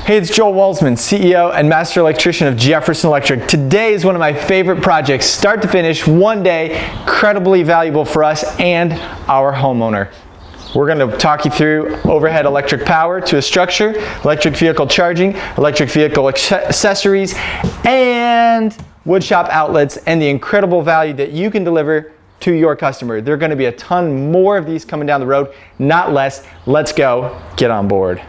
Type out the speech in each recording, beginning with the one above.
Hey, it's Joel Walsman, CEO and Master Electrician of Jefferson Electric. Today is one of my favorite projects, start to finish, one day, incredibly valuable for us and our homeowner. We're going to talk you through overhead electric power to a structure, electric vehicle charging, electric vehicle accessories, and woodshop outlets, and the incredible value that you can deliver to your customer. There are going to be a ton more of these coming down the road, not less. Let's go, get on board.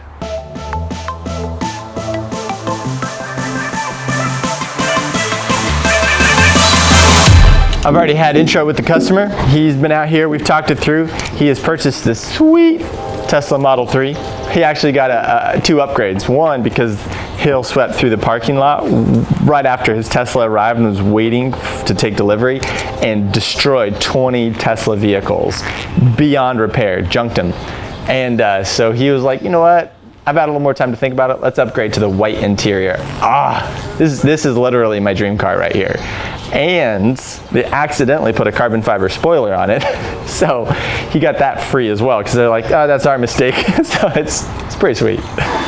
I've already had intro with the customer. He's been out here, we've talked it through. He has purchased this sweet Tesla Model 3. He actually got two upgrades. One, because hail swept through the parking lot right after his Tesla arrived and was waiting to take delivery and destroyed 20 Tesla vehicles beyond repair, junked them. And so he was like, you know what? I've had a little more time to think about it. Let's upgrade to the white interior. This is literally my dream car right here. And they accidentally put a carbon fiber spoiler on it. So he got that free as well, because they're like, oh, that's our mistake. So it's pretty sweet.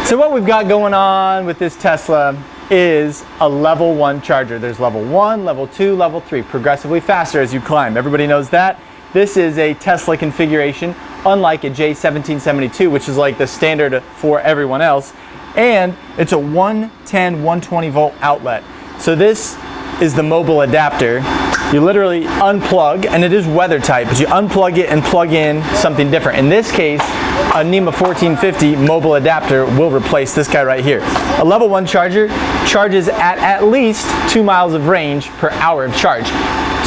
So what we've got going on with this Tesla is a level 1 charger. There's level 1, level 2, level 3, progressively faster as you climb. Everybody knows that. This is a Tesla configuration, unlike a J1772, which is like the standard for everyone else. And it's a 110, 120 volt outlet. So this is the mobile adapter. You literally unplug, and it is weather tight, but you unplug it and plug in something different. In this case, a NEMA 1450 mobile adapter will replace this guy right here. A level 1 charger charges at least 2 miles of range per hour of charge.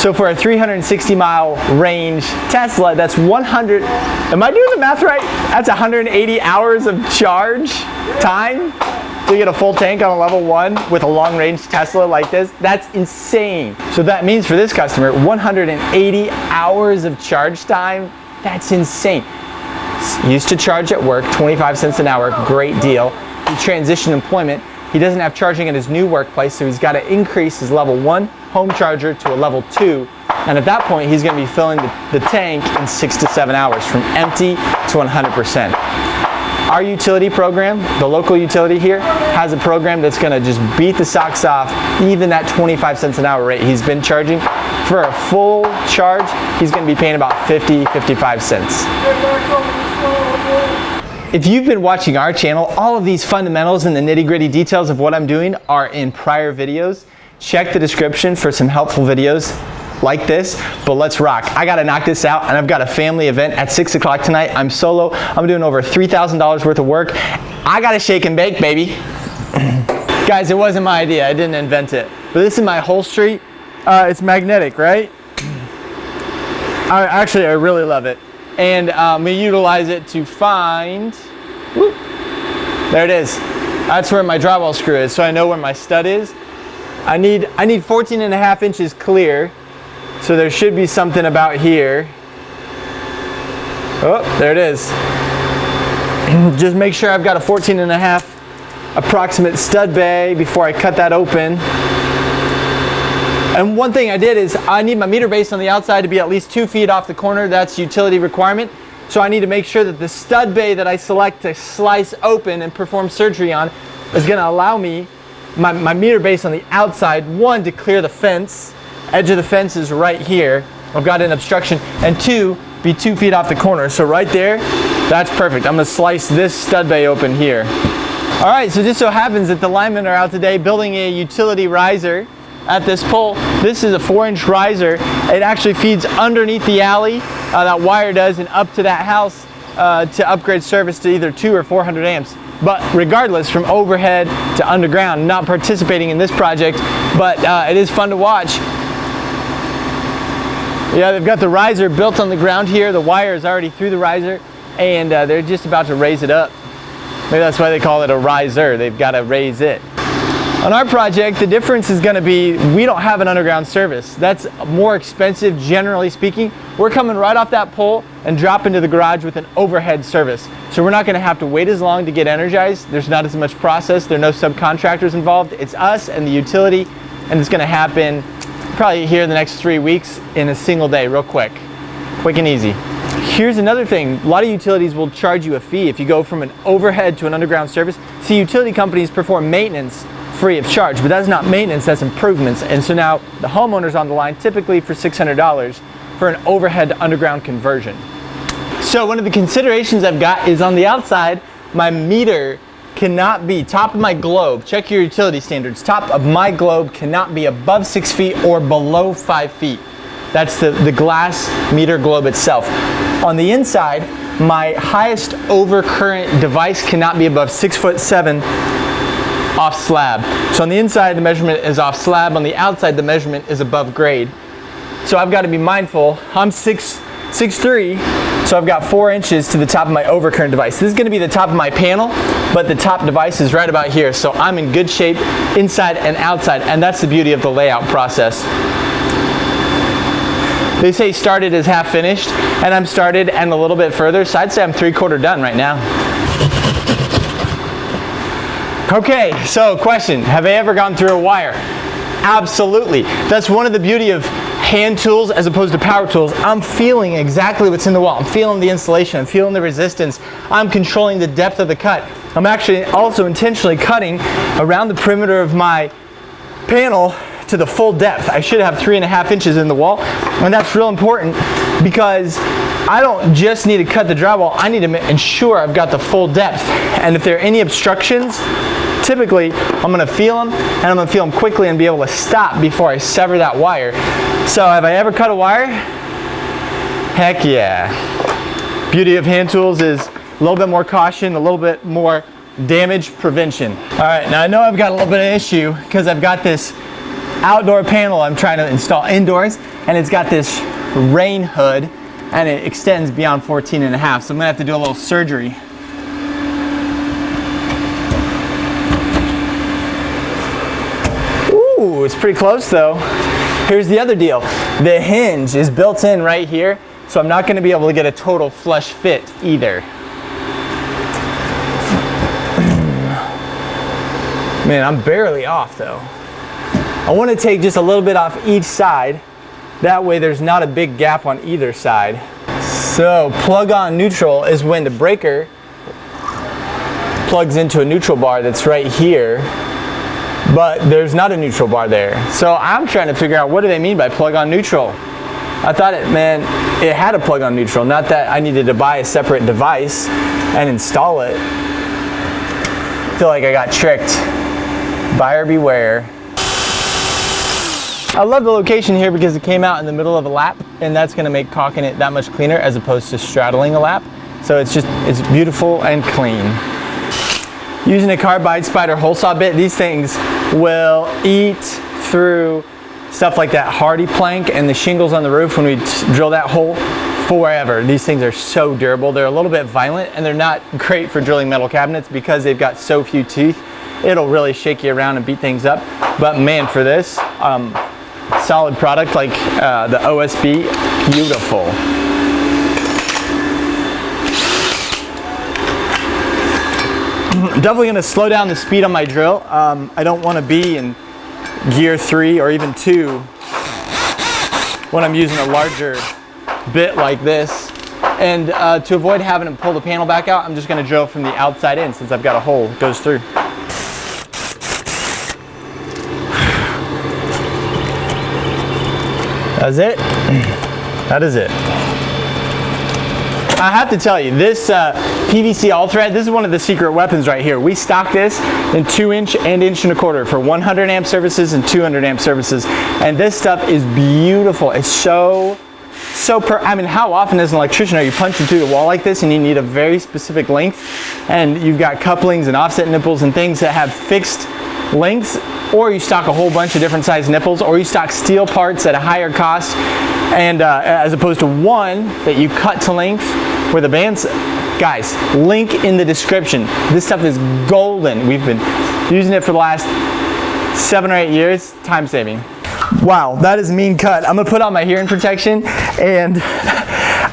So for a 360 mile range Tesla, that's 100, am I doing the math right? That's 180 hours of charge time to get a full tank on a level 1 with a long range Tesla like this. That's insane. So that means for this customer, 180 hours of charge time. That's insane. Used to charge at work, 25 cents an hour, great deal. He transitioned employment. He doesn't have charging at his new workplace, so he's got to increase his level 1 home charger to a level 2. And at that point, he's going to be filling the tank in 6 to 7 hours from empty to 100%. Our utility program, the local utility here, has a program that's going to just beat the socks off even that 25 cents an hour rate he's been charging. For a full charge, he's going to be paying about 50, 55 cents. If you've been watching our channel, all of these fundamentals and the nitty-gritty details of what I'm doing are in prior videos. Check the description for some helpful videos like this, but let's rock. I gotta knock this out, and I've got a family event at 6 o'clock tonight. I'm solo. I'm doing over $3,000 worth of work. I gotta shake and bake, baby. Guys, it wasn't my idea. I didn't invent it. But this is my upholstery. It's magnetic, right? I really love it. And we utilize it to find, whoop, there it is. That's where my drywall screw is, so I know where my stud is. I need 14.5 inches clear, so there should be something about here. Oh, there it is. Just make sure I've got a 14.5 approximate stud bay before I cut that open. And one thing I did is I need my meter base on the outside to be at least 2 feet off the corner. That's utility requirement. So I need to make sure that the stud bay that I select to slice open and perform surgery on is going to allow me my meter base on the outside, 1, to clear the fence. Edge of the fence is right here. I've got an obstruction. And 2, be 2 feet off the corner. So right there, that's perfect. I'm going to slice this stud bay open here. All right, so just so happens that the linemen are out today building a utility riser at this pole. This is a 4-inch riser. It actually feeds underneath the alley, that wire does, and up to that house to upgrade service to either 200 or 400 amps. But regardless, from overhead to underground, not participating in this project, but it is fun to watch. Yeah, they've got the riser built on the ground here. The wire is already through the riser, and they're just about to raise it up. Maybe that's why they call it a riser. They've got to raise it. On our project, the difference is going to be we don't have an underground service. That's more expensive, generally speaking. We're coming right off that pole and drop into the garage with an overhead service. So we're not going to have to wait as long to get energized. There's not as much process. There are no subcontractors involved. It's us and the utility, and it's going to happen probably here in the next 3 weeks in a single day, real quick. Quick and easy. here's another thing. A lot of utilities will charge you a fee if you go from an overhead to an underground service. See, utility companies perform maintenance free of charge, but that's not maintenance, that's improvements. And so now the homeowner's on the line, typically for $600 for an overhead to underground conversion. So one of the considerations I've got is on the outside, my meter cannot be, top of my globe, check your utility standards, top of my globe cannot be above 6 feet or below 5 feet. That's the glass meter globe itself. On the inside, my highest overcurrent device cannot be above 6'7" off slab. So on the inside, the measurement is off slab. On the outside, the measurement is above grade. So I've got to be mindful. I'm 6'3", so I've got 4 inches to the top of my overcurrent device. This is going to be the top of my panel, but the top device is right about here. So I'm in good shape inside and outside, and that's the beauty of the layout process. They say started is half finished, and I'm started and a little bit further, so I'd say I'm 3/4 done right now. Okay, so question, have I ever gone through a wire? Absolutely. That's one of the beauty of hand tools as opposed to power tools. I'm feeling exactly what's in the wall. I'm feeling the insulation, I'm feeling the resistance, I'm controlling the depth of the cut. I'm actually also intentionally cutting around the perimeter of my panel to the full depth. I should have 3.5 inches in the wall, and that's real important because I don't just need to cut the drywall, I need to ensure I've got the full depth. And if there are any obstructions, typically I'm going to feel them, and I'm going to feel them quickly and be able to stop before I sever that wire. So have I ever cut a wire? Heck yeah. Beauty of hand tools is a little bit more caution, a little bit more damage prevention. All right, now I know I've got a little bit of issue because I've got this outdoor panel I'm trying to install indoors, and it's got this rain hood and it extends beyond 14.5, so I'm gonna have to do a little surgery. Ooh, it's pretty close though. Here's the other deal. The hinge is built in right here, so I'm not gonna be able to get a total flush fit either. Man, I'm barely off though. I want to take just a little bit off each side. That way there's not a big gap on either side. So plug on neutral is when the breaker plugs into a neutral bar that's right here, but there's not a neutral bar there. So I'm trying to figure out what do they mean by plug on neutral. I thought it had a plug on neutral, not that I needed to buy a separate device and install it. I feel like I got tricked. Buyer beware. I love the location here because it came out in the middle of a lap, and that's going to make caulking it that much cleaner as opposed to straddling a lap. So it's beautiful and clean. Using a carbide spider hole saw bit, these things will eat through stuff like that hardy plank and the shingles on the roof when we drill that hole forever. These things are so durable. They're a little bit violent, and they're not great for drilling metal cabinets because they've got so few teeth. It'll really shake you around and beat things up. But man, for this, solid product like the OSB, beautiful. Definitely gonna slow down the speed on my drill. I don't wanna be in gear 3 or even 2 when I'm using a larger bit like this. And to avoid having to pull the panel back out, I'm just gonna drill from the outside in since I've got a hole that goes through. That's it. That is it. I have to tell you, this PVC all thread, this is one of the secret weapons right here. We stock this in 2-inch and 1.25" for 100 amp services and 200 amp services. And this stuff is beautiful. It's I mean, how often as an electrician are you punching through the wall like this and you need a very specific length, and you've got couplings and offset nipples and things that have fixed lengths, or you stock a whole bunch of different size nipples, or you stock steel parts at a higher cost, and as opposed to one that you cut to length where the bands, guys, link in the description. This stuff is golden. We've been using it for the last 7 or 8 years. Time saving. Wow, that is a mean cut. I'm gonna put on my hearing protection, and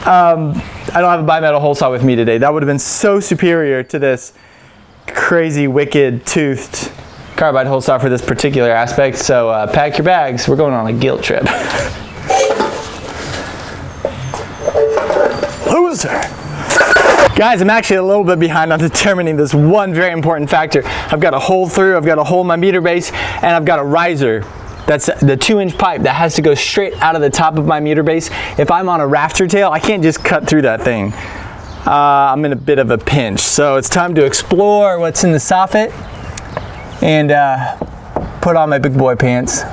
I don't have a bimetal hole saw with me today. That would have been so superior to this crazy, wicked, toothed carbide hole saw for this particular aspect. So pack your bags. We're going on a guilt trip. Who's sir. Guys, I'm actually a little bit behind on determining this one very important factor. I've got a hole through, I've got a hole in my meter base, and I've got a riser. That's the 2-inch pipe that has to go straight out of the top of my meter base. If I'm on a rafter tail, I can't just cut through that thing. I'm in a bit of a pinch. So it's time to explore what's in the soffit and put on my big boy pants.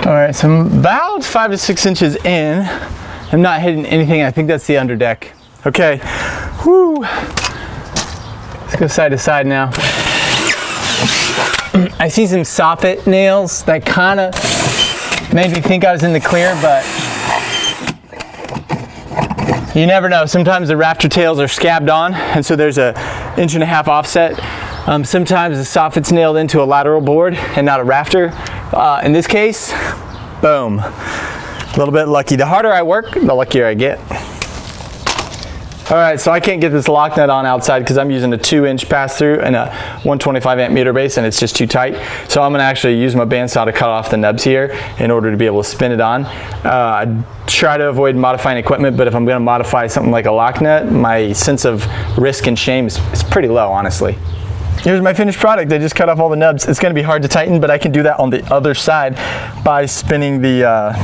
All right, so I'm about 5 to 6 inches in. I'm not hitting anything. I think that's the underdeck. Okay, whoo. Let's go side to side now. I see some soffit nails that kind of made me think I was in the clear, but you never know. Sometimes the rafter tails are scabbed on, and so there's a 1.5 inch offset. Sometimes the soffit's nailed into a lateral board and not a rafter. In this case, boom. A little bit lucky. The harder I work, the luckier I get. All right, so I can't get this lock nut on outside because I'm using a 2-inch pass-through and a 125 amp meter base, and it's just too tight. So I'm gonna actually use my bandsaw to cut off the nubs here in order to be able to spin it on. I try to avoid modifying equipment, but if I'm gonna modify something like a lock nut, my sense of risk and shame is pretty low, honestly. Here's my finished product. I just cut off all the nubs. It's gonna be hard to tighten, but I can do that on the other side by spinning the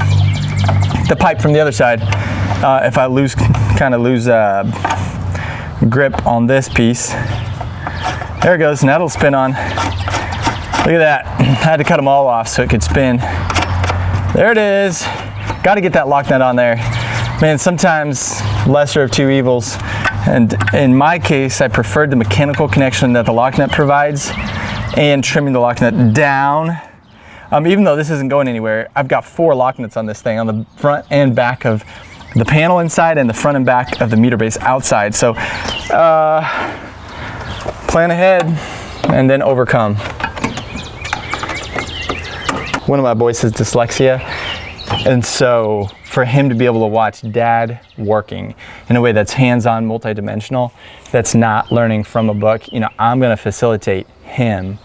pipe from the other side. If I lose grip on this piece, there it goes, and that'll spin on. Look at that. I had to cut them all off so it could spin. There it is. Got to get that lock nut on there. Man, sometimes lesser of two evils. And in my case, I preferred the mechanical connection that the lock nut provides and trimming the lock nut down. Even though this isn't going anywhere, I've got 4 lock nuts on this thing on the front and back of the panel inside and the front and back of the meter base outside. So plan ahead and then overcome. One of my boys has dyslexia, and so for him to be able to watch dad working in a way that's hands-on, multidimensional, that's not learning from a book, you know, I'm gonna facilitate him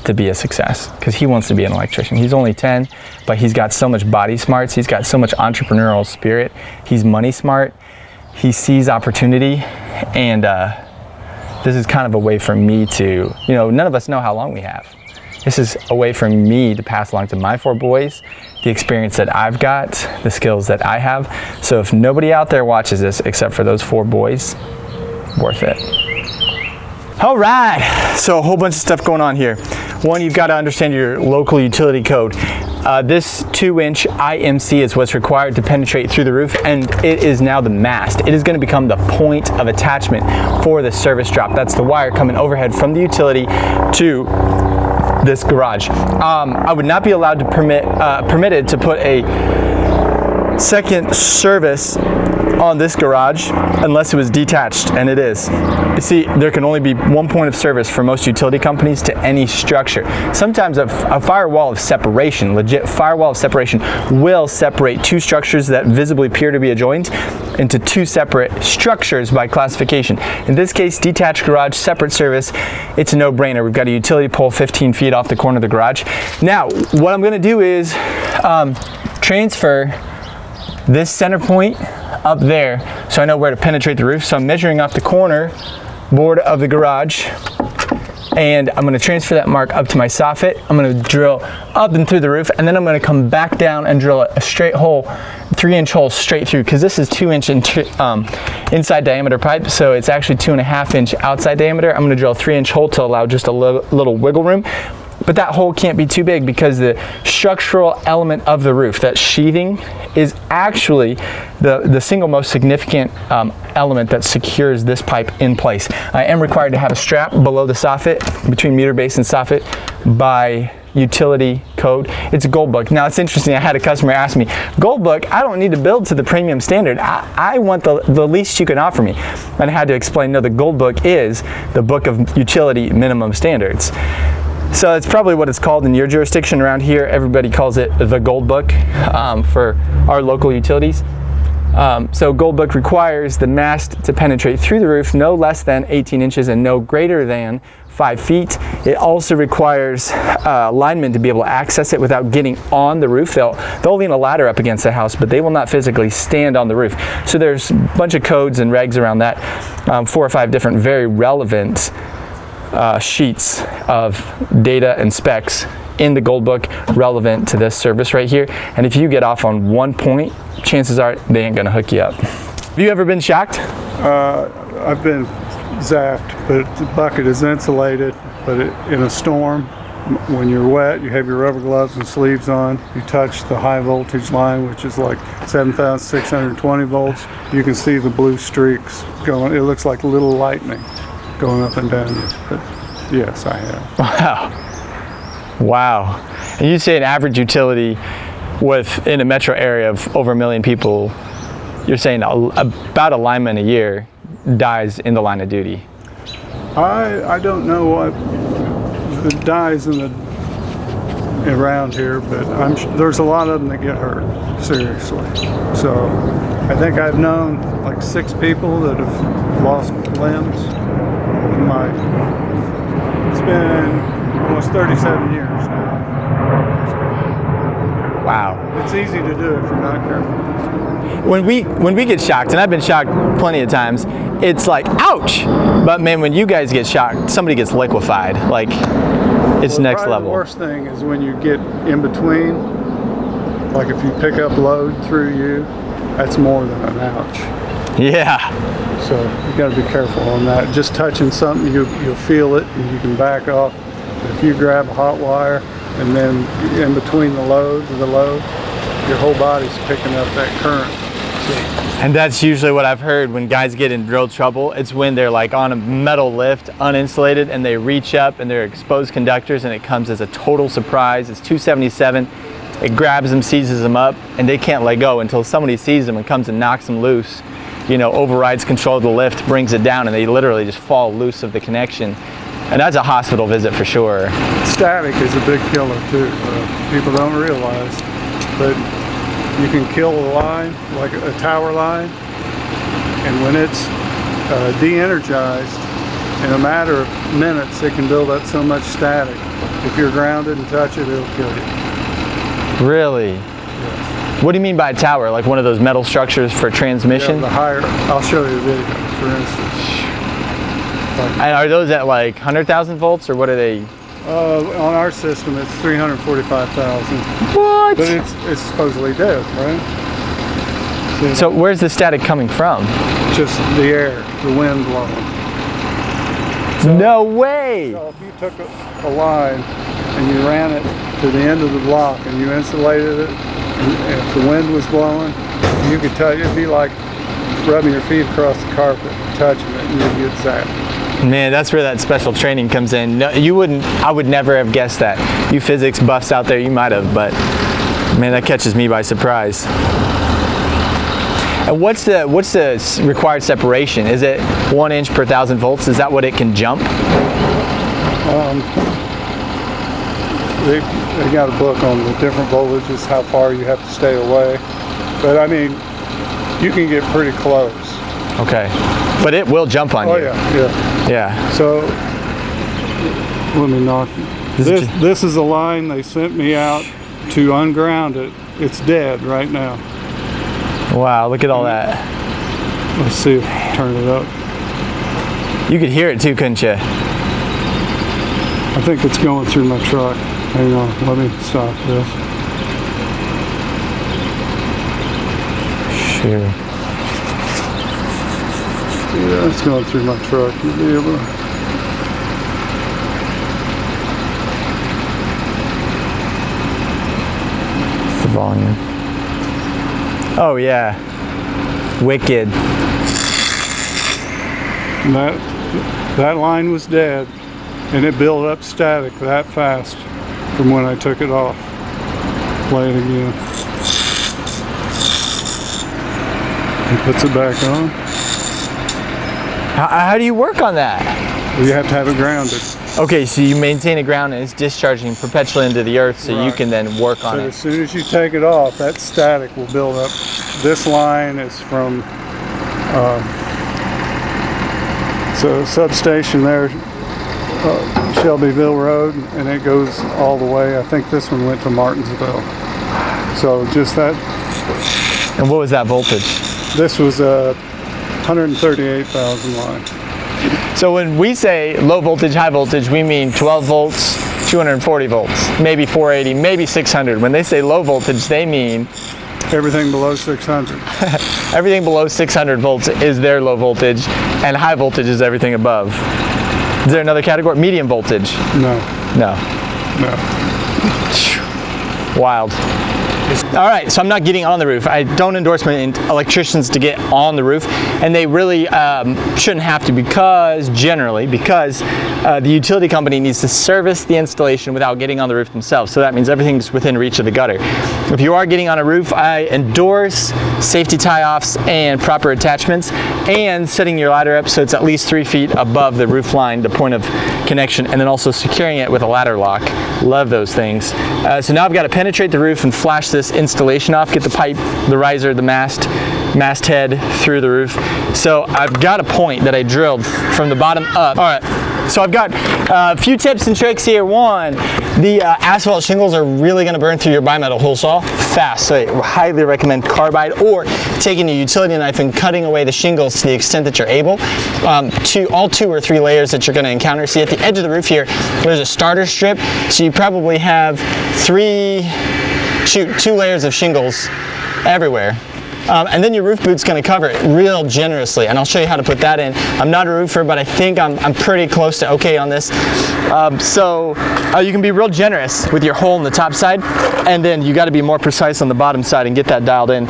to be a success because he wants to be an electrician. He's only 10, but he's got so much body smarts. He's got so much entrepreneurial spirit. He's money smart. He sees opportunity, and this is kind of a way for me to, you know, none of us know how long we have. This is a way for me to pass along to my 4 boys the experience that I've got, the skills that I have. So if nobody out there watches this except for those 4 boys, worth it. All right, so a whole bunch of stuff going on here. One, you've got to understand your local utility code. This 2-inch IMC is what's required to penetrate through the roof, and it is now the mast. It is going to become the point of attachment for the service drop. That's the wire coming overhead from the utility to this garage. I would not be allowed to permitted to put a second service on this garage unless it was detached, and it is. You see, there can only be one point of service for most utility companies to any structure. Sometimes a firewall of separation, legit firewall of separation, will separate 2 structures that visibly appear to be adjoined into 2 separate structures by classification. In this case, detached garage, separate service, it's a no-brainer. We've got a utility pole 15 feet off the corner of the garage. Now, what I'm gonna do is transfer this center point up there so I know where to penetrate the roof. So I'm measuring off the corner board of the garage, and I'm going to transfer that mark up to my soffit. I'm going to drill up and through the roof, and then I'm going to come back down and drill a straight hole, 3-inch hole straight through, because this is 2-inch inside diameter pipe, so it's actually 2.5-inch outside diameter. I'm going to drill a 3-inch hole to allow just a little wiggle room. But that hole can't be too big because the structural element of the roof, that sheathing, is actually the single most significant element that secures this pipe in place. I am required to have a strap below the soffit, between meter base and soffit, by utility code. It's a gold book. Now it's interesting, I had a customer ask me, gold book, I don't need to build to the premium standard. I want the least you can offer me. And I had to explain, no, the gold book is the book of utility minimum standards. So it's probably what it's called in your jurisdiction. Around here, everybody calls it the Gold Book for our local utilities. So Gold Book requires the mast to penetrate through the roof no less than 18 inches and no greater than 5 feet. It also requires linemen to be able to access it without getting on the roof. They'll lean a ladder up against the house, but they will not physically stand on the roof. So there's a bunch of codes and regs around that, 4 or 5 different very relevant sheets of data and specs in the Gold Book relevant to this service right here. And if you get off on one point, chances are they ain't gonna hook you up. Have you ever been shocked? I've been zapped, but the bucket is insulated, but in a storm, when you're wet, you have your rubber gloves and sleeves on, you touch the high voltage line, which is like 7,620 volts, you can see the blue streaks going. It looks like little lightning going up and down. But yes, I have. Wow. And you say an average utility within a metro area of over 1 million people, you're saying about a lineman a year dies in the line of duty. I don't know what the dies around here, but there's a lot of them that get hurt, seriously. So I think I've known like 6 people that have lost limbs. It's been almost 37 years now. Wow. It's easy to do if you're not careful. When we get shocked, and I've been shocked plenty of times, it's like, ouch! But man, when you guys get shocked, somebody gets liquefied. Like, it's next level. The worst thing is when you get in between, like if you pick up load through you, that's more than an ouch. Yeah. So you got to be careful on that. Just touching something, you'll feel it, and you can back off. If you grab a hot wire, and then in between the load, your whole body's picking up that current. And that's usually what I've heard when guys get in real trouble. It's when they're like on a metal lift, uninsulated, and they reach up and they're exposed conductors, and it comes as a total surprise. It's 277. It grabs them, seizes them up, and they can't let go until somebody sees them and comes and knocks them loose. You know, overrides control of the lift, brings it down, and they literally just fall loose of the connection. And that's a hospital visit for sure. Static is a big killer too. People don't realize, but you can kill a line, like a tower line, and when it's de-energized, in a matter of minutes, it can build up so much static. If you're grounded and touch it, it'll kill you. Really? Yes. What do you mean by a tower? Like one of those metal structures for transmission? Yeah, the higher. I'll show you a video, for instance. And are those at like 100,000 volts, or what are they? On our system, it's 345,000. What? But it's supposedly dead, right? So where's the static coming from? Just the air, the wind blowing. So, no way! So if you took a line and you ran it to the end of the block and you insulated it, and if the wind was blowing, you could touch it. It'd be like rubbing your feet across the carpet, touching it, and you'd get zapped. Man, that's where that special training comes in. No, you wouldn't. I would never have guessed that. You physics buffs out there, you might have, but man, that catches me by surprise. And what's the required separation? Is it 1 inch per 1,000 volts? Is that what it can jump? They got a book on the different voltages, how far you have to stay away. But I mean, you can get pretty close. Okay. But it will jump on you. Oh yeah. Yeah. So let me knock. This is a line they sent me out to unground it. It's dead right now. Wow, look at all that. Let's see if I turn it up. You could hear it too, couldn't you? I think it's going through my truck. Hang on, let me stop this. Sure. Yeah, it's going through my truck. You'll be able to. The volume. Oh yeah. Wicked. That line was dead, and it built up static that fast from when I took it off. Play it again. He puts it back on. How do you work on that? Well, you have to have it grounded. Okay, so you maintain a ground and it's discharging perpetually into the earth, so you can then work on it. As soon as you take it off, that static will build up. This line is from so substation there Shelbyville Road, and it goes all the way. I think this one went to Martinsville. So just that. And what was that voltage? This was a 138,000 line. So when we say low voltage, high voltage, we mean 12 volts, 240 volts, maybe 480, maybe 600. When they say low voltage, they mean everything below 600. Everything below 600 volts is their low voltage, and high voltage is everything above. Is there another category? Medium voltage? No. No. No. Wild. All right, so I'm not getting on the roof. I don't endorse my electricians to get on the roof, and they really shouldn't have to because the utility company needs to service the installation without getting on the roof themselves. So that means everything's within reach of the gutter. If you are getting on a roof, I endorse safety tie-offs and proper attachments and setting your ladder up so it's at least 3 feet above the roof line, the point of connection, and then also securing it with a ladder lock. Love those things. So now I've got to penetrate the roof and flash this installation off, get the pipe, the riser, the masthead through the roof. So I've got a point that I drilled from the bottom up. All right, so I've got a few tips and tricks here. One, the asphalt shingles are really going to burn through your bimetal hole saw fast, so I highly recommend carbide or taking a utility knife and cutting away the shingles to the extent that you're able. All 2 or 3 layers that you're going to encounter. See, at the edge of the roof here, there's a starter strip, so you probably have 2 layers of shingles everywhere. And then your roof boot's going to cover it real generously, and I'll show you how to put that in. I'm not a roofer, but I think I'm pretty close to okay on this. So you can be real generous with your hole on the top side, and then you got to be more precise on the bottom side and get that dialed in.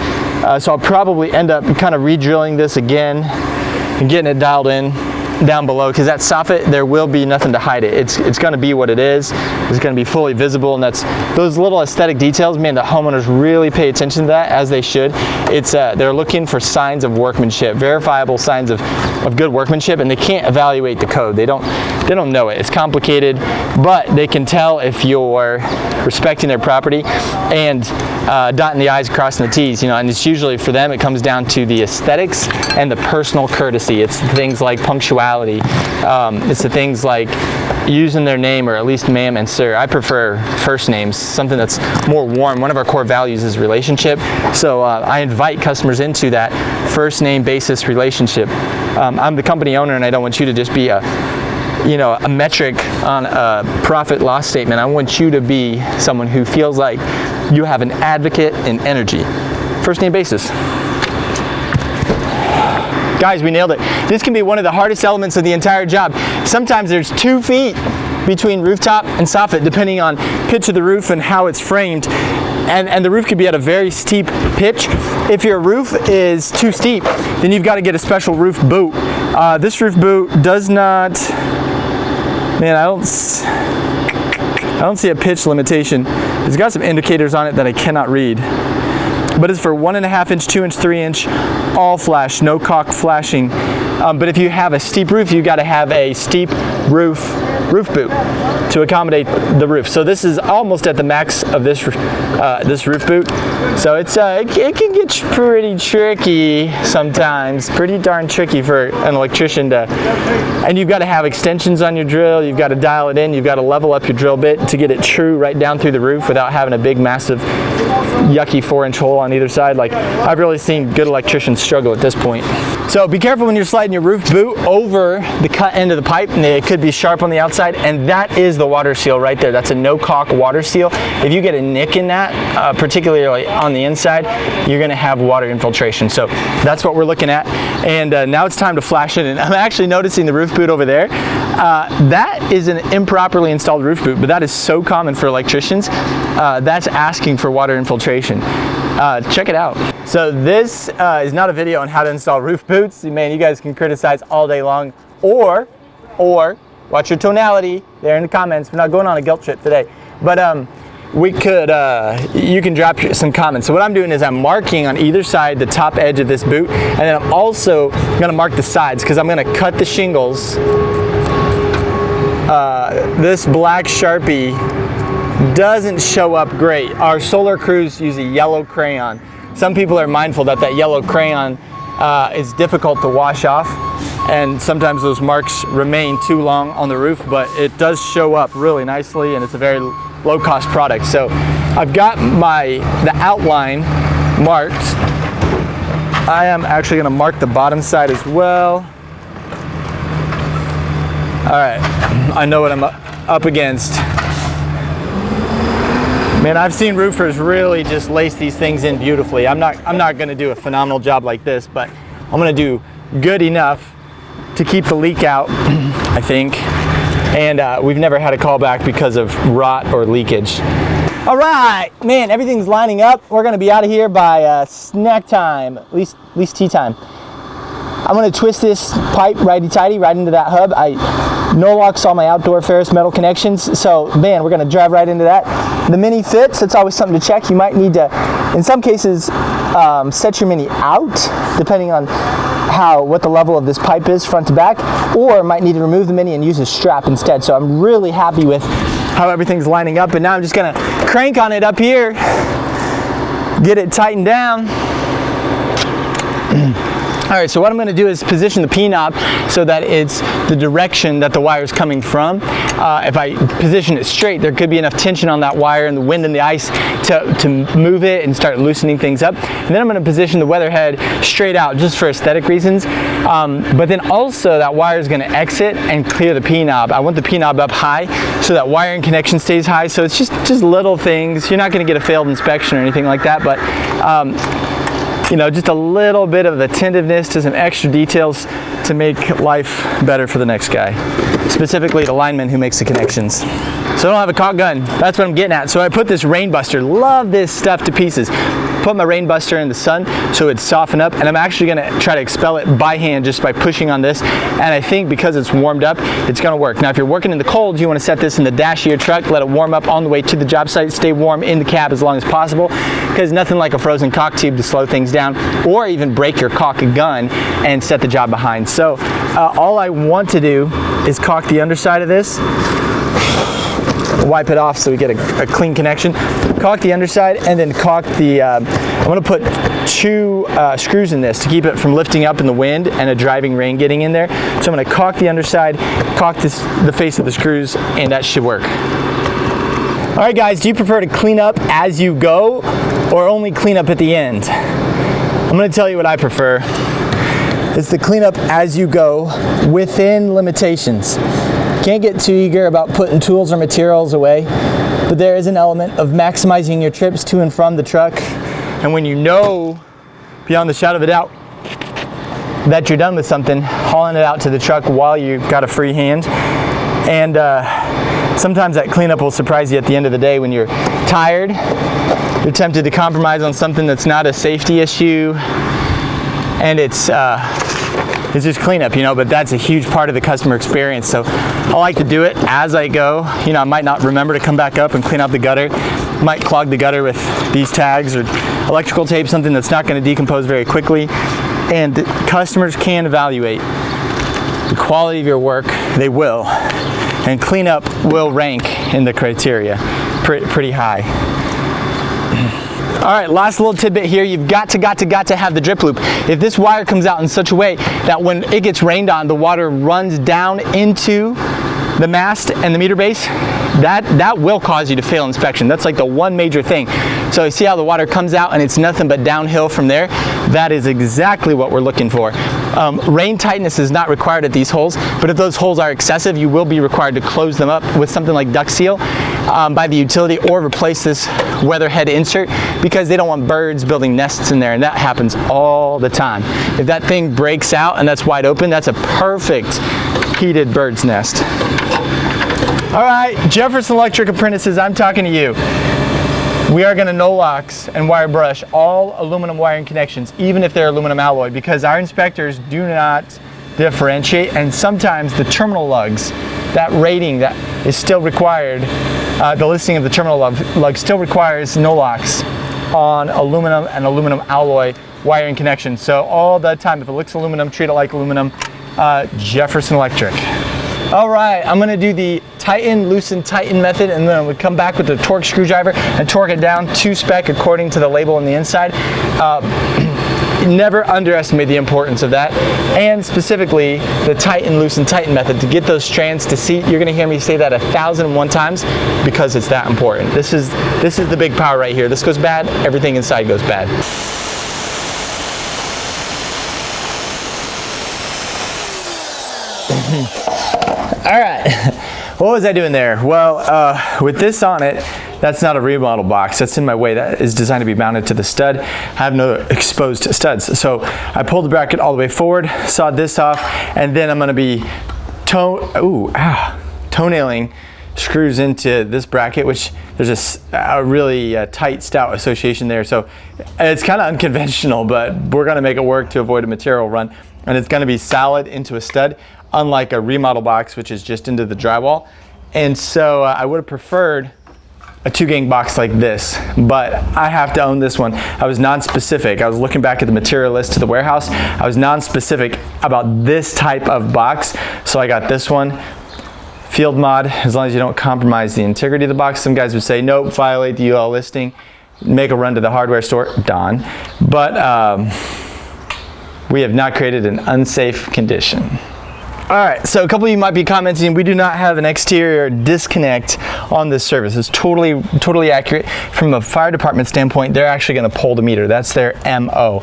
So I'll probably end up kind of re-drilling this again and getting it dialed in down below, because that soffit, there will be nothing to hide it. It's going to be what it is. It's going to be fully visible, and that's those little aesthetic details. Man, the homeowners really pay attention to that, as they should. It's they're looking for signs of workmanship, verifiable signs of good workmanship, and they can't evaluate the code. They don't know it. It's complicated, but they can tell if you're respecting their property and dotting the I's, crossing the T's. And it's usually for them, it comes down to the aesthetics and the personal courtesy. It's things like punctuality. It's the things like using their name, or at least ma'am and sir. I prefer first names, something that's more warm. One of our core values is relationship, so I invite customers into that first name basis relationship. I'm the company owner, and I don't want you to just be a metric on a profit loss statement. I want you to be someone who feels like you have an advocate in energy. First name basis. Guys, we nailed it. This can be one of the hardest elements of the entire job. Sometimes there's 2 feet between rooftop and soffit, depending on pitch of the roof and how it's framed. And the roof could be at a very steep pitch. If your roof is too steep, then you've got to get a special roof boot. This roof boot does not, man, I don't see a pitch limitation. It's got some indicators on it that I cannot read. But it's for 1.5 inch, 2 inch, 3 inch, all flash, no caulk flashing. But if you have a steep roof, you got to have a steep roof boot to accommodate the roof. So this is almost at the max of this roof boot. So it's it can get pretty tricky sometimes, pretty darn tricky for an electrician to. And you've got to have extensions on your drill. You've got to dial it in. You've got to level up your drill bit to get it true right down through the roof without having a big, massive, yucky 4-inch hole on either side. Like, I've really seen good electricians struggle at this point. So be careful when you're sliding your roof boot over the cut end of the pipe, and it could be sharp on the outside, and that is the water seal right there. That's a no caulk water seal. If you get a nick in that, particularly on the inside, you're going to have water infiltration. So that's what we're looking at, and now it's time to flash it in. I'm actually noticing the roof boot over there. That is an improperly installed roof boot, but that is so common for electricians. That's asking for water infiltration. Check it out. So this is not a video on how to install roof boots. Man, you guys can criticize all day long, or watch your tonality there in the comments. We're not going on a guilt trip today, but we could, you can drop some comments. So what I'm doing is I'm marking on either side the top edge of this boot, and then I'm also gonna mark the sides, because I'm gonna cut the shingles. This black Sharpie doesn't show up great. Our solar crews use a yellow crayon. Some people are mindful that yellow crayon is difficult to wash off. and sometimes those marks remain too long on the roof, but it does show up really nicely, and it's a very low-cost product. So I've got the outline marked. I am actually going to mark the bottom side as well. All right, I know what I'm up against. Man, I've seen roofers really just lace these things in beautifully. I'm not going to do a phenomenal job like this, but I'm going to do good enough to keep the leak out, I think. And we've never had a callback because of rot or leakage. All right, man, everything's lining up. We're going to be out of here by snack time, at least tea time. I'm going to twist this pipe righty-tighty right into that hub. I no-locks all my outdoor ferrous metal connections, so man, we're going to drive right into that. The Mini fits. That's always something to check. You might need to, in some cases, set your Mini out, depending on what the level of this pipe is front to back, or might need to remove the Mini and use a strap instead. So I'm really happy with how everything's lining up, and now I'm just going to crank on it up here, get it tightened down. All right, so what I'm going to do is position the P-knob so that it's the direction that the wire is coming from. If I position it straight, there could be enough tension on that wire and the wind and the ice to move it and start loosening things up. And then I'm going to position the Weatherhead straight out just for aesthetic reasons. But then also that wire is going to exit and clear the P-knob. I want the P-knob up high so that wiring connection stays high. So it's just little things. You're not going to get a failed inspection or anything like that, but you know, just a little bit of attentiveness to some extra details to make life better for the next guy, specifically the lineman who makes the connections. So I don't have a caulk gun. That's what I'm getting at. So I put this rain buster. Love this stuff to pieces. Put my rain buster in the sun so it'd soften up, and I'm actually going to try to expel it by hand just by pushing on this. And I think because it's warmed up, it's going to work. Now, if you're working in the cold, you want to set this in the dash of your truck, let it warm up on the way to the job site, stay warm in the cab as long as possible, because nothing like a frozen caulk tube to slow things down or even break your caulk gun and set the job behind. So all I want to do is caulk the underside of this, wipe it off so we get a clean connection, caulk the underside, and then caulk the, I'm going to put 2 screws in this to keep it from lifting up in the wind and a driving rain getting in there. So I'm going to caulk the underside, caulk the face of the screws, and that should work. All right, guys, do you prefer to clean up as you go or only clean up at the end? I'm going to tell you what I prefer. It's the clean up as you go within limitations. Can't get too eager about putting tools or materials away, but there is an element of maximizing your trips to and from the truck. And when you know, beyond the shadow of a doubt, that you're done with something, hauling it out to the truck while you've got a free hand. And sometimes that cleanup will surprise you at the end of the day when you're tired, you're tempted to compromise on something that's not a safety issue, and it's just cleanup, you know, but that's a huge part of the customer experience. So I like to do it as I go. You know, I might not remember to come back up and clean out the gutter. Might clog the gutter with these tags or electrical tape, something that's not going to decompose very quickly. And customers can evaluate the quality of your work. They will. And cleanup will rank in the criteria pretty high. All right, last little tidbit here. You've got to have the drip loop. If this wire comes out in such a way that when it gets rained on, the water runs down into the mast and the meter base, that will cause you to fail inspection. That's like the one major thing. So you see how the water comes out and it's nothing but downhill from there? That is exactly what we're looking for. Rain tightness is not required at these holes, but if those holes are excessive, you will be required to close them up with something like duct seal by the utility, or replace this Weatherhead insert, because they don't want birds building nests in there, and that happens all the time. If that thing breaks out and that's wide open, that's a perfect heated bird's nest. All right, Jefferson Electric apprentices, I'm talking to you. We are going to no-locks and wire brush all aluminum wiring connections, even if they're aluminum alloy, because our inspectors do not differentiate, and sometimes the terminal lugs, that rating that is still required, the listing of the terminal lug still requires no-locks on aluminum and aluminum alloy wiring connections. So all the time, if it looks aluminum, treat it like aluminum. Jefferson Electric. All right, I'm gonna do the tighten, loosen, tighten method, and then I'm gonna come back with the torque screwdriver and torque it down to spec according to the label on the inside. never underestimate the importance of that, and specifically the tighten, loosen, tighten method to get those strands to seat. You're gonna hear me say that 1,001 times because it's that important. This is the big power right here. This goes bad, everything inside goes bad. All right, what was I doing there? Well, with this on it, that's not a remodel box. That's in my way. That is designed to be mounted to the stud. I have no exposed studs. So I pulled the bracket all the way forward, sawed this off, and then I'm gonna be toenailing screws into this bracket, which there's a really tight, stout association there. So it's kind of unconventional, but we're gonna make it work to avoid a material run. And it's gonna be solid into a stud, unlike a remodel box, which is just into the drywall. And so I would have preferred a 2-gang box like this, but I have to own this one. I was non-specific. I was looking back at the material list to the warehouse. I was non-specific about this type of box, so I got this one. Field mod, as long as you don't compromise the integrity of the box. Some guys would say, nope, violate the UL listing, make a run to the hardware store, Don. But we have not created an unsafe condition. All right, so a couple of you might be commenting, we do not have an exterior disconnect on this service. It's totally accurate. From a fire department standpoint, they're actually gonna pull the meter. That's their MO.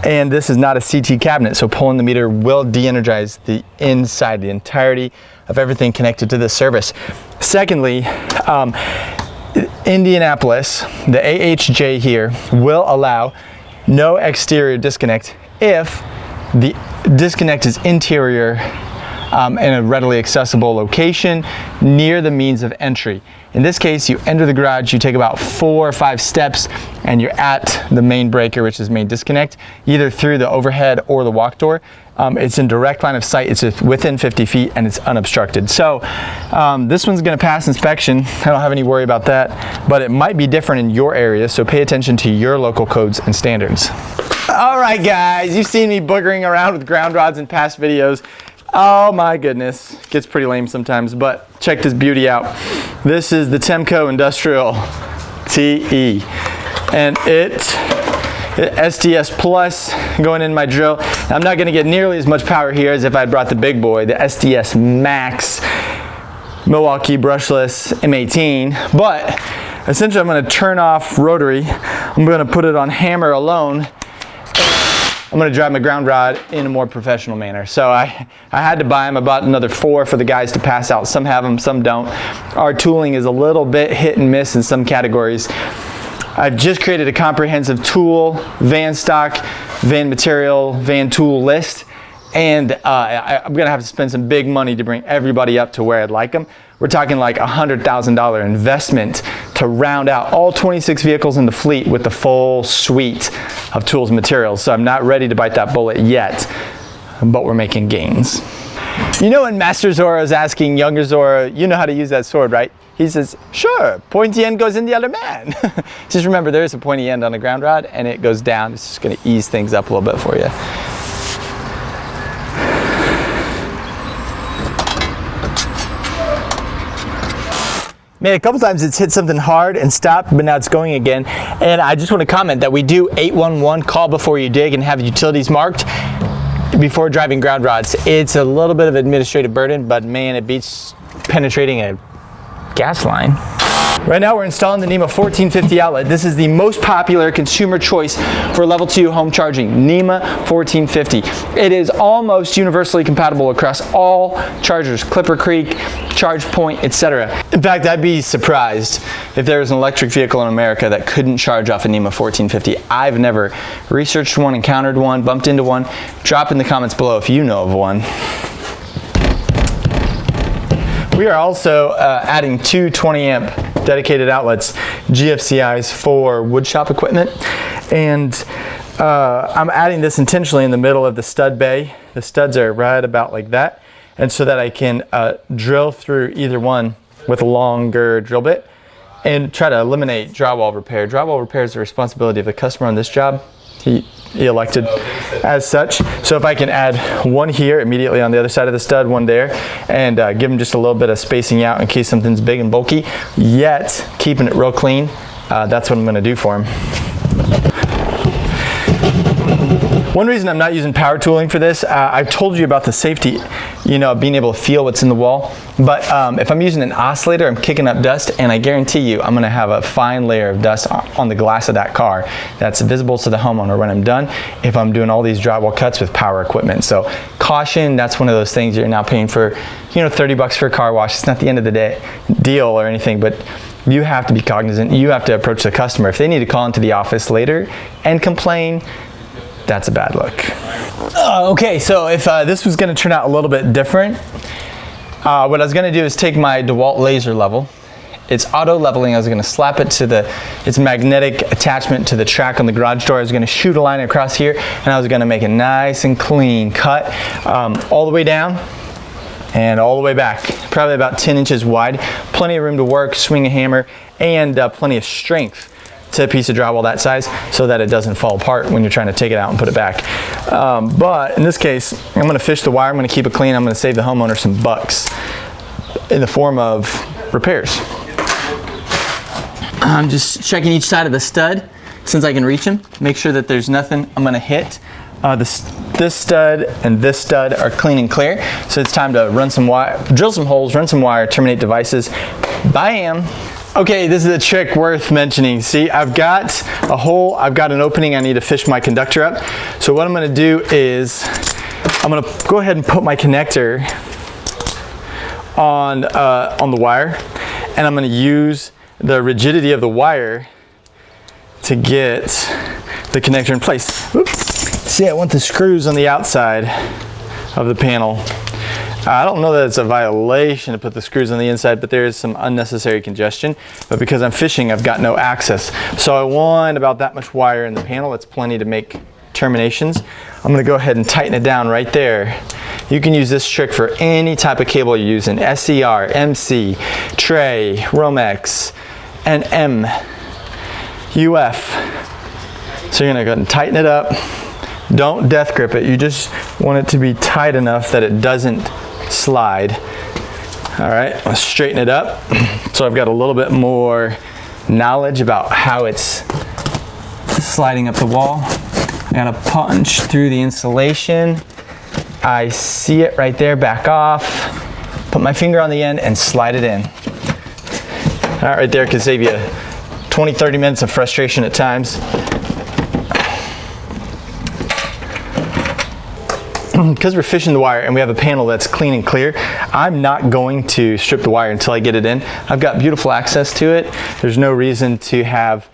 And this is not a CT cabinet, so pulling the meter will de-energize the inside, the entirety of everything connected to this service. Secondly, Indianapolis, the AHJ here, will allow no exterior disconnect if the disconnect is interior in a readily accessible location near the means of entry. In this case, you enter the garage, you take about 4 or 5 steps, and you're at the main breaker, which is main disconnect, either through the overhead or the walk door. It's in direct line of sight, it's within 50 feet, and it's unobstructed. So this one's gonna pass inspection. I don't have any worry about that, but it might be different in your area, so pay attention to your local codes and standards. All right, guys, you've seen me boogering around with ground rods in past videos. Oh my goodness, gets pretty lame sometimes, but check this beauty out. This is the Temco Industrial TE, and SDS Plus going in my drill. I'm not gonna get nearly as much power here as if I had brought the big boy, the SDS Max Milwaukee brushless M18, but essentially I'm gonna turn off rotary. I'm gonna put it on hammer alone. I'm gonna drive my ground rod in a more professional manner. So I had to buy them. I bought another 4 for the guys to pass out. Some have them, some don't. Our tooling is a little bit hit and miss in some categories. I've just created a comprehensive tool, van stock, van material, van tool list, and I'm gonna have to spend some big money to bring everybody up to where I'd like them. We're talking like $100,000 investment to round out all 26 vehicles in the fleet with the full suite of tools and materials. So I'm not ready to bite that bullet yet, but we're making gains. You know when Master Zora is asking younger Zora, you know how to use that sword, right? He says, sure, pointy end goes in the other man. Just remember, there is a pointy end on a ground rod and it goes down. It's just gonna ease things up a little bit for you. Man, a couple times it's hit something hard and stopped, but now it's going again. And I just want to comment that we do 811 call before you dig and have utilities marked before driving ground rods. It's a little bit of an administrative burden, but man, it beats penetrating a gas line. Right now we're installing the NEMA 1450 outlet. This is the most popular consumer choice for level 2 home charging, NEMA 1450. It is almost universally compatible across all chargers, Clipper Creek, ChargePoint, etc. In fact, I'd be surprised if there was an electric vehicle in America that couldn't charge off a NEMA 1450. I've never researched one, encountered one, bumped into one. Drop in the comments below if you know of one. We are also adding 2 20-amp dedicated outlets, GFCIs for woodshop equipment. And I'm adding this intentionally in the middle of the stud bay. The studs are right about like that. And so that I can drill through either one with a longer drill bit and try to eliminate drywall repair. Drywall repair is the responsibility of the customer on this job. He elected as such. So if I can add one here immediately on the other side of the stud, one there, and give them just a little bit of spacing out in case something's big and bulky, yet keeping it real clean, that's what I'm gonna do for them. One reason I'm not using power tooling for this, I've told you about the safety, you know, being able to feel what's in the wall. But if I'm using an oscillator, I'm kicking up dust, and I guarantee you I'm gonna have a fine layer of dust on the glass of that car that's visible to the homeowner when I'm done if I'm doing all these drywall cuts with power equipment. So caution, that's one of those things you're now paying for, you know, 30 bucks for a car wash. It's not the end of the day deal or anything, but you have to be cognizant. You have to approach the customer. If they need to call into the office later and complain, that's a bad look. Okay, so if this was gonna turn out a little bit different, what I was gonna do is take my DeWalt laser level. It's auto leveling. I was gonna slap it to its magnetic attachment to the track on the garage door. I was gonna shoot a line across here, and I was gonna make a nice and clean cut all the way down and all the way back, probably about 10 inches wide. Plenty of room to work, swing a hammer, and plenty of strength to a piece of drywall that size so that it doesn't fall apart when you're trying to take it out and put it back. But in this case, I'm gonna fish the wire, I'm gonna keep it clean, I'm gonna save the homeowner some bucks in the form of repairs. I'm just checking each side of the stud since I can reach them, make sure that there's nothing I'm gonna hit. This stud and this stud are clean and clear, so it's time to run some wire, drill some holes, run some wire, terminate devices. Bam! Okay, this is a trick worth mentioning. See, I've got a hole, I've got an opening, I need to fish my conductor up. So what I'm gonna do is, I'm gonna go ahead and put my connector on the wire, and I'm gonna use the rigidity of the wire to get the connector in place. Oops. See, I want the screws on the outside of the panel. I don't know that it's a violation to put the screws on the inside, but there is some unnecessary congestion. But because I'm fishing, I've got no access. So I want about that much wire in the panel. It's plenty to make terminations. I'm gonna go ahead and tighten it down right there. You can use this trick for any type of cable you're using, SCR, MC, tray, Romex, and M, UF. So you're gonna go ahead and tighten it up. Don't death grip it. You just want it to be tight enough that it doesn't slide. All right, let's straighten it up. So I've got a little bit more knowledge about how it's sliding up the wall. I gotta punch through the insulation. I see it right there, back off. Put my finger on the end and slide it in. All right, right there can save you 20, 30 minutes of frustration at times. Because we're fishing the wire and we have a panel that's clean and clear, I'm not going to strip the wire until I get it in. I've got beautiful access to it. There's no reason to have,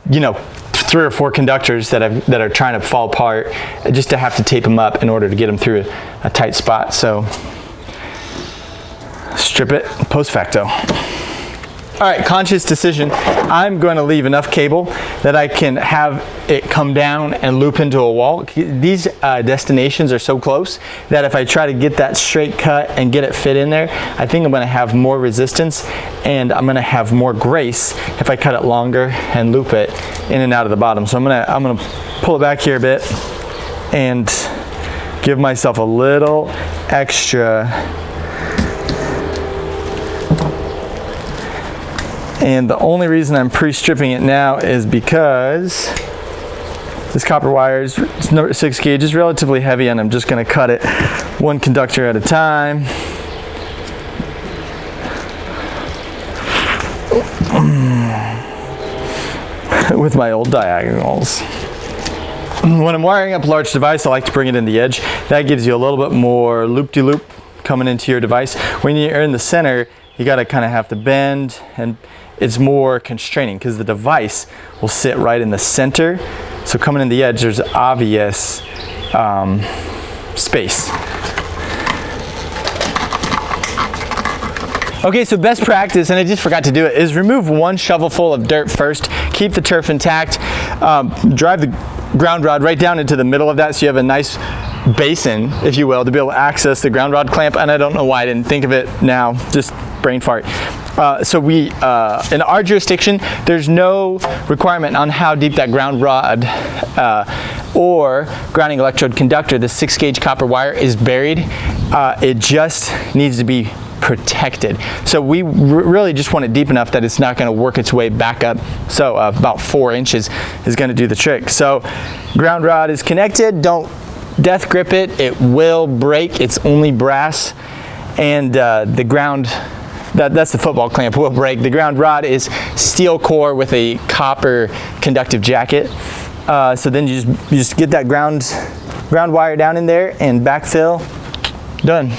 you know, 3 or 4 conductors that are trying to fall apart just to have to tape them up in order to get them through a tight spot. So strip it post facto. All right, conscious decision. I'm going to leave enough cable that I can have it come down and loop into a wall. These destinations are so close that if I try to get that straight cut and get it fit in there, I think I'm going to have more resistance and I'm going to have more grace if I cut it longer and loop it in and out of the bottom. So I'm going to pull it back here a bit and give myself a little extra. And the only reason I'm pre-stripping it now is because this copper wire is 6 gauge, is relatively heavy, and I'm just going to cut it one conductor at a time. With my old diagonals. When I'm wiring up a large device, I like to bring it in the edge. That gives you a little bit more loop-de-loop coming into your device. When you're in the center, you got to kind of have to bend, and it's more constraining because the device will sit right in the center. So coming in the edge, there's obvious space. Okay, so best practice, and I just forgot to do it, is remove 1 shovelful of dirt first. Keep the turf intact. Drive the ground rod right down into the middle of that so you have a nice basin, if you will, to be able to access the ground rod clamp. And I don't know why I didn't think of it now, just brain fart. So in our jurisdiction, there's no requirement on how deep that ground rod or grounding electrode conductor, the 6 gauge copper wire, is buried. It just needs to be protected. So we really just want it deep enough that it's not going to work its way back up. So about 4 inches is going to do the trick. So ground rod is connected. Don't death grip it. It will break. It's only brass. And the ground, that's the football clamp, will break. The ground rod is steel core with a copper conductive jacket. So then you just get that ground wire down in there and backfill. Done.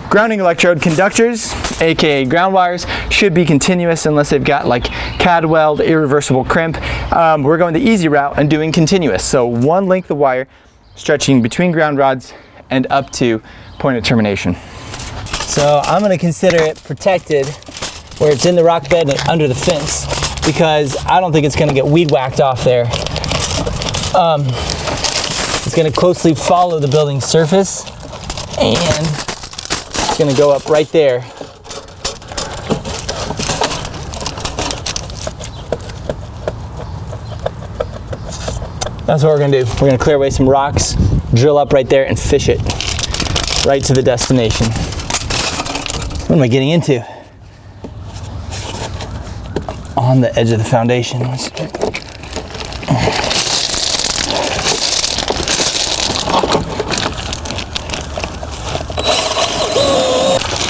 Grounding electrode conductors, aka ground wires, should be continuous unless they've got like CAD weld, irreversible crimp. We're going the easy route and doing continuous. So one length of wire stretching between ground rods and up to point of termination. So I'm going to consider it protected where it's in the rock bed and under the fence, because I don't think it's going to get weed whacked off there. It's going to closely follow the building's surface, and it's going to go up right there. That's what we're going to do. We're going to clear away some rocks, drill up right there, and fish it right to the destination. What am I getting into? On the edge of the foundation.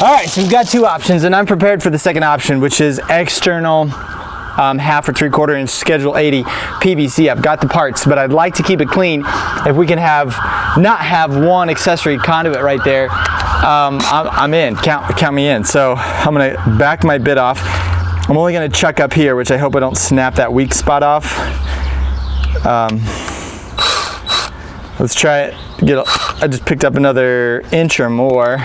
All right, so we've got 2 options, and I'm prepared for the second option, which is external 1/2 or 3/4 inch Schedule 80 PVC. I've got the parts, but I'd like to keep it clean. If we can not have one accessory conduit right there, I'm in. Count me in. So I'm gonna back my bit off. I'm only gonna chuck up here, which I hope I don't snap that weak spot off. Let's try it. I just picked up another inch or more.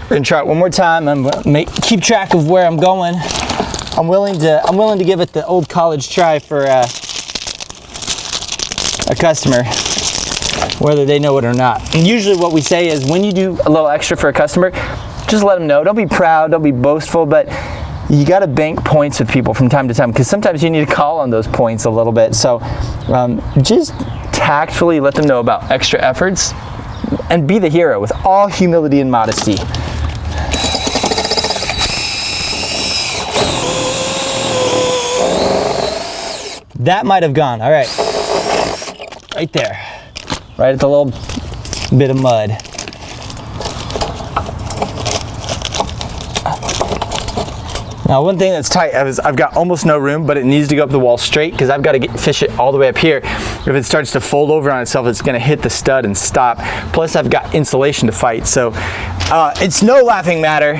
We're gonna try it one more time. I'm gonna keep track of where I'm going. I'm willing to give it the old college try for a customer, whether they know it or not. And usually what we say is, when you do a little extra for a customer, just let them know. Don't be proud, don't be boastful, but you got to bank points with people from time to time, because sometimes you need to call on those points a little bit. So just tactfully let them know about extra efforts and be the hero with all humility and modesty. That might have gone. All right. Right there. Right at the little bit of mud. Now, one thing that's tight is I've got almost no room, but it needs to go up the wall straight, because I've got to fish it all the way up here. If it starts to fold over on itself, it's going to hit the stud and stop. Plus, I've got insulation to fight, so it's no laughing matter.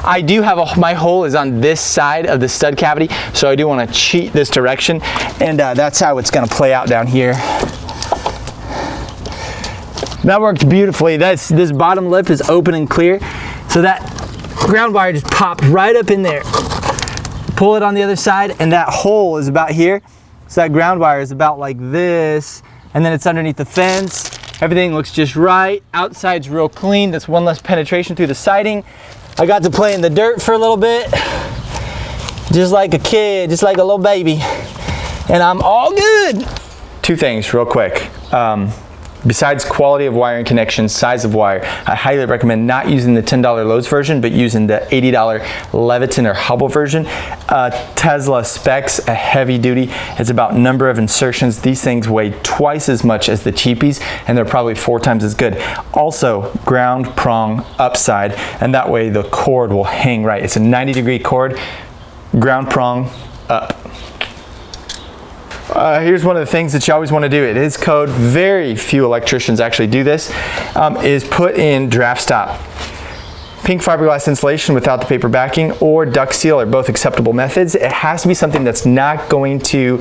I do have my hole is on this side of the stud cavity, so I do want to cheat this direction, and that's how it's going to play out down here. That worked beautifully. This bottom lip is open and clear, so that ground wire just popped right up in there. Pull it on the other side, and that hole is about here. So that ground wire is about like this, and then it's underneath the fence. Everything looks just right. Outside's real clean. That's one less penetration through the siding. I got to play in the dirt for a little bit, just like a kid, just like a little baby, and I'm all good. 2 things real quick. Besides quality of wire and connection, size of wire, I highly recommend not using the $10 Lowe's version, but using the $80 Leviton or Hubble version. Tesla specs a heavy duty. It's about number of insertions. These things weigh twice as much as the cheapies, and they're probably 4 times as good. Also, ground prong upside, and that way the cord will hang right. It's a 90-degree cord, ground prong up. Here's one of the things that you always want to do. It is code. Very few electricians actually do this. Is put in draft stop. Pink fiberglass insulation without the paper backing, or duct seal are both acceptable methods. It has to be something that's not going to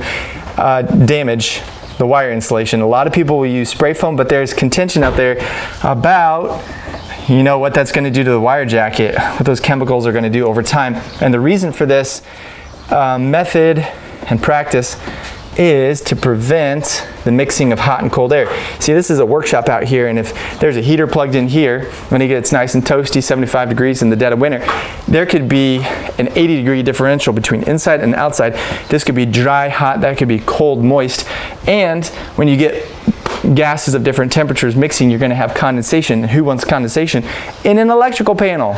damage the wire insulation. A lot of people will use spray foam, but there's contention out there about what that's going to do to the wire jacket, what those chemicals are going to do over time. And the reason for this method and practice is to prevent the mixing of hot and cold air. See, this is a workshop out here, and if there's a heater plugged in here, when it gets nice and toasty, 75 degrees in the dead of winter, there could be an 80-degree differential between inside and outside. This could be dry, hot, that could be cold, moist, and when you get gases of different temperatures mixing, you're gonna have condensation. Who wants condensation in an electrical panel?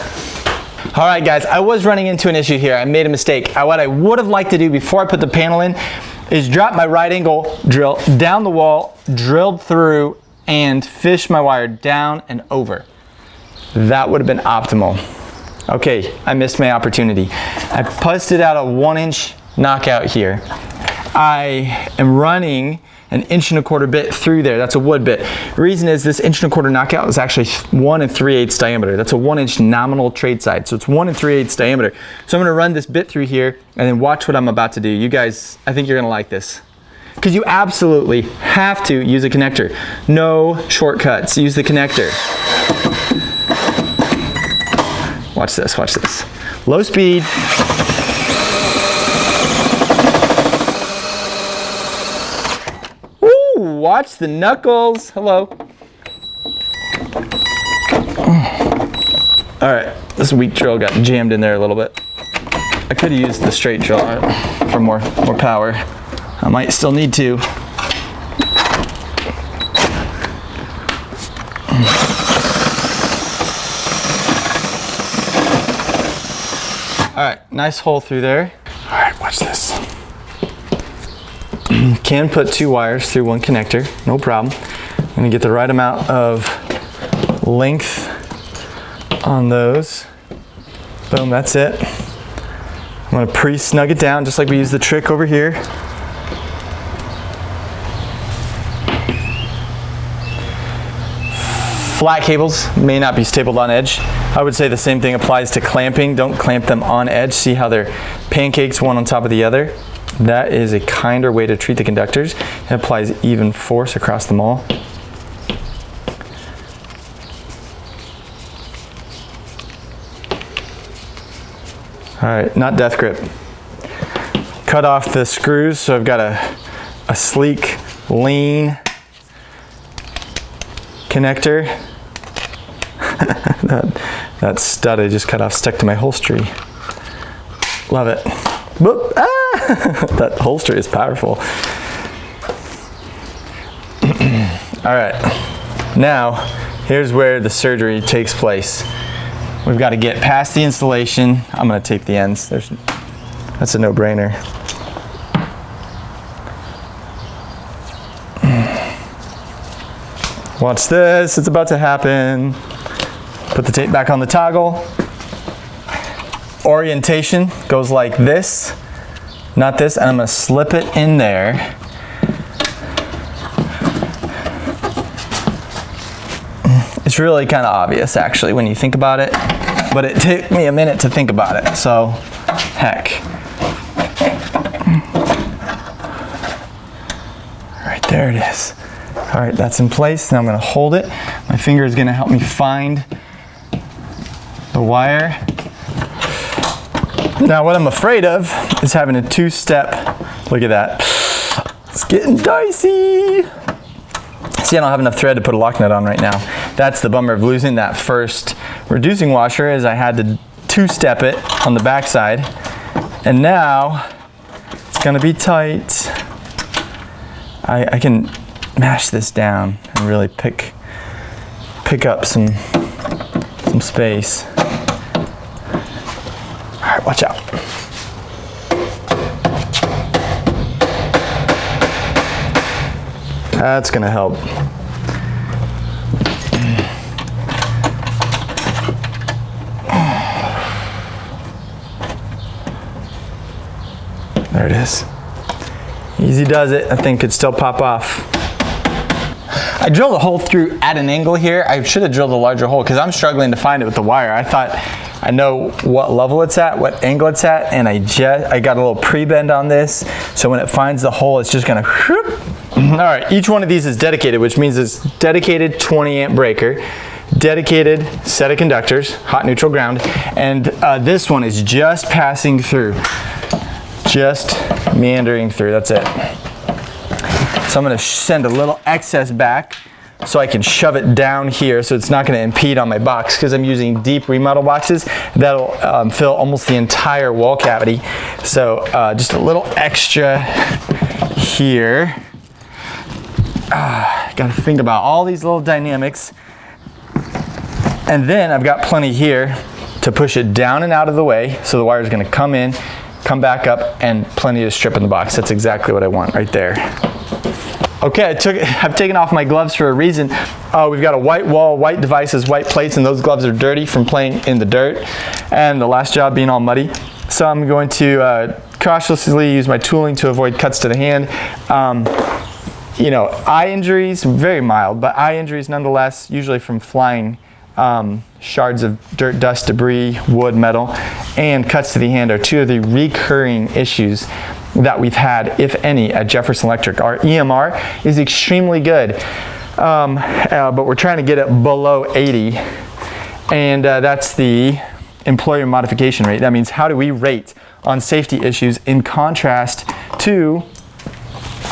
All right, guys, I was running into an issue here. I made a mistake. What I would have liked to do before I put the panel in is drop my right angle drill down the wall, drilled through, and fish my wire down and over. That would have been optimal. Okay, I missed my opportunity. I busted out a 1-inch knockout here. I am running an 1.25" bit through there. That's a wood bit. The reason is this 1.25" knockout is actually 1 3/8 diameter. That's a 1-inch nominal trade side. So it's 1 3/8 diameter. So I'm gonna run this bit through here and then watch what I'm about to do. You guys, I think you're gonna like this. Because you absolutely have to use a connector. No shortcuts, use the connector. Watch this, watch this. Low speed. Watch the knuckles. Hello. All right, this weak drill got jammed in there a little bit. I could have used the straight drill for more power. I might still need to. All right, nice hole through there. All right, watch this. Can put 2 wires through 1 connector, no problem. I'm gonna get the right amount of length on those. Boom, that's it. I'm gonna pre-snug it down just like we used the trick over here. Flat cables may not be stapled on edge. I would say the same thing applies to clamping. Don't clamp them on edge. See how they're pancakes one on top of the other? That is a kinder way to treat the conductors. It applies even force across them all. All right, not death grip. Cut off the screws, so I've got a sleek, lean connector. that stud I just cut off stuck to my holstery. Love it. Whoop, ah! That holster is powerful. All right, now here's where the surgery takes place. We've got to get past the installation. I'm gonna tape the ends. That's a no-brainer. Watch this, it's about to happen. Put the tape back on the toggle. Orientation goes like this, not this, and I'm gonna slip it in there. It's really kind of obvious actually when you think about it, but it took me a minute to think about it, so heck. All right, there it is. All right, that's in place. Now I'm gonna hold it. My finger is gonna help me find the wire. Now what I'm afraid of is having a 2-step, look at that. It's getting dicey. See, I don't have enough thread to put a lock nut on right now. That's the bummer of losing that first reducing washer, is I had to 2-step it on the back side. And now it's gonna be tight. I can mash this down and really pick up some space. All right, watch out. That's gonna help. There it is. Easy does it. That thing could still pop off. I drilled a hole through at an angle here. I should have drilled a larger hole because I'm struggling to find it with the wire. I thought I know what level it's at, what angle it's at, and I got a little pre-bend on this. So when it finds the hole, it's just gonna whoop. All right, each one of these is dedicated, which means it's dedicated 20 amp breaker, dedicated set of conductors, hot neutral ground, and this one is just passing through, just meandering through, that's it. So I'm gonna send a little excess back so I can shove it down here so it's not gonna impede on my box, because I'm using deep remodel boxes that'll fill almost the entire wall cavity. So just a little extra here. Got to think about all these little dynamics. And then I've got plenty here to push it down and out of the way, so the wire is going to come in, come back up, and plenty to strip in the box. That's exactly what I want right there. Okay, I've taken off my gloves for a reason. We've got a white wall, white devices, white plates, and those gloves are dirty from playing in the dirt, and the last job being all muddy. So I'm going to cautiously use my tooling to avoid cuts to the hand. You know, eye injuries, very mild, but eye injuries nonetheless, usually from flying shards of dirt, dust, debris, wood, metal, and cuts to the hand are two of the recurring issues that we've had, if any, at Jefferson Electric. Our EMR is extremely good, but we're trying to get it below 80, and that's the employer modification rate. That means how do we rate on safety issues in contrast to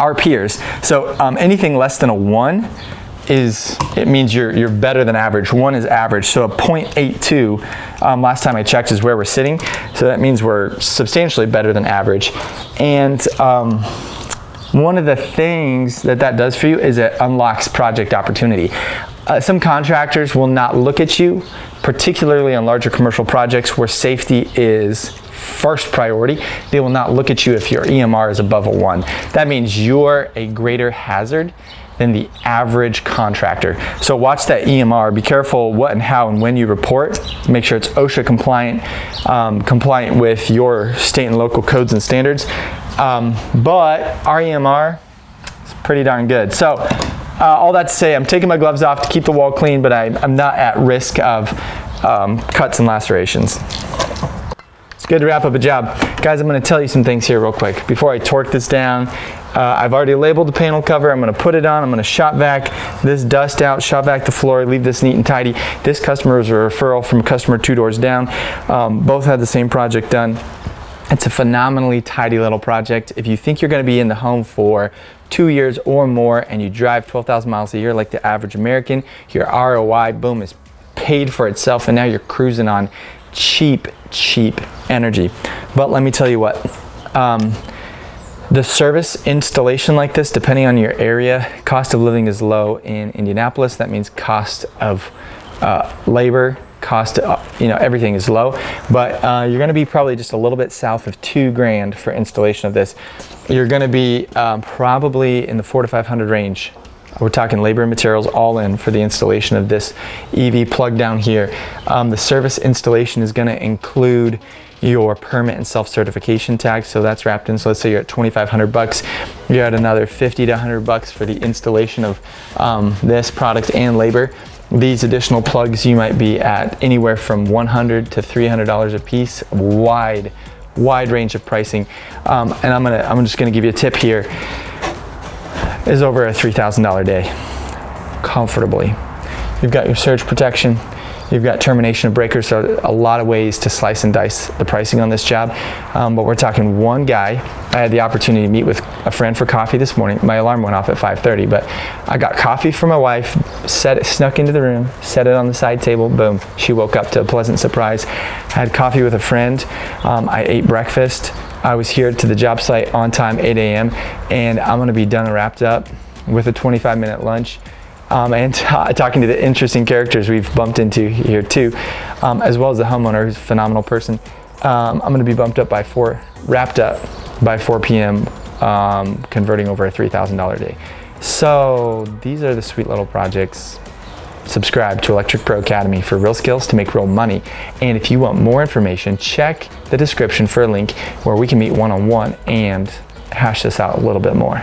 our peers. So anything less than a 1 it means you're better than average. 1 is average, so a 0.82 last time I checked is where we're sitting, so that means we're substantially better than average. And one of the things that does for you is it unlocks project opportunity. Some contractors will not look at you, particularly on larger commercial projects where safety is first priority. They will not look at you if your EMR is above a 1. That means you're a greater hazard than the average contractor. So watch that EMR. Be careful what and how and when you report. Make sure it's OSHA compliant, compliant with your state and local codes and standards. But our EMR is pretty darn good. So all that to say, I'm taking my gloves off to keep the wall clean, but I'm not at risk of cuts and lacerations. It's good to wrap up a job. Guys, I'm going to tell you some things here real quick. Before I torque this down, I've already labeled the panel cover. I'm going to put it on. I'm going to shop vac this dust out, shop vac the floor, leave this neat and tidy. This customer was a referral from a customer 2 doors down. Both had the same project done. It's a phenomenally tidy little project. If you think you're going to be in the home for 2 years or more and you drive 12,000 miles a year like the average American, your ROI, boom, is paid for itself, and now you're cruising on cheap energy. But let me tell you what, the service installation like this, depending on your area, cost of living is low in Indianapolis. That means cost of labor, cost of, everything is low, but you're going to be probably just a little bit south of $2,000 for installation of this. You're going to be probably in the $400 to $500 range. We're talking labor and materials all in for the installation of this EV plug down here. The service installation is going to include your permit and self-certification tax, so that's wrapped in. So let's say you're at $2,500, you're at another $50 to $100 for the installation of this product and labor. These additional plugs, you might be at anywhere from $100 to $300 a piece. Wide range of pricing, and I'm just gonna give you a tip here. Is over a $3,000 day, comfortably. You've got your surge protection, you've got termination of breakers, so a lot of ways to slice and dice the pricing on this job. But we're talking one guy. I had the opportunity to meet with a friend for coffee this morning. My alarm went off at 5:30, but I got coffee for my wife, snuck into the room, set it on the side table, boom. She woke up to a pleasant surprise. Had coffee with a friend. I ate breakfast. I was here to the job site on time, 8 a.m., and I'm gonna be done and wrapped up with a 25-minute lunch. And talking to the interesting characters we've bumped into here too, as well as the homeowner, who's a phenomenal person. I'm gonna be wrapped up by 4 p.m., converting over a $3,000 day. So these are the sweet little projects. Subscribe to Electric Pro Academy for real skills to make real money. And if you want more information, check the description for a link where we can meet one-on-one and hash this out a little bit more.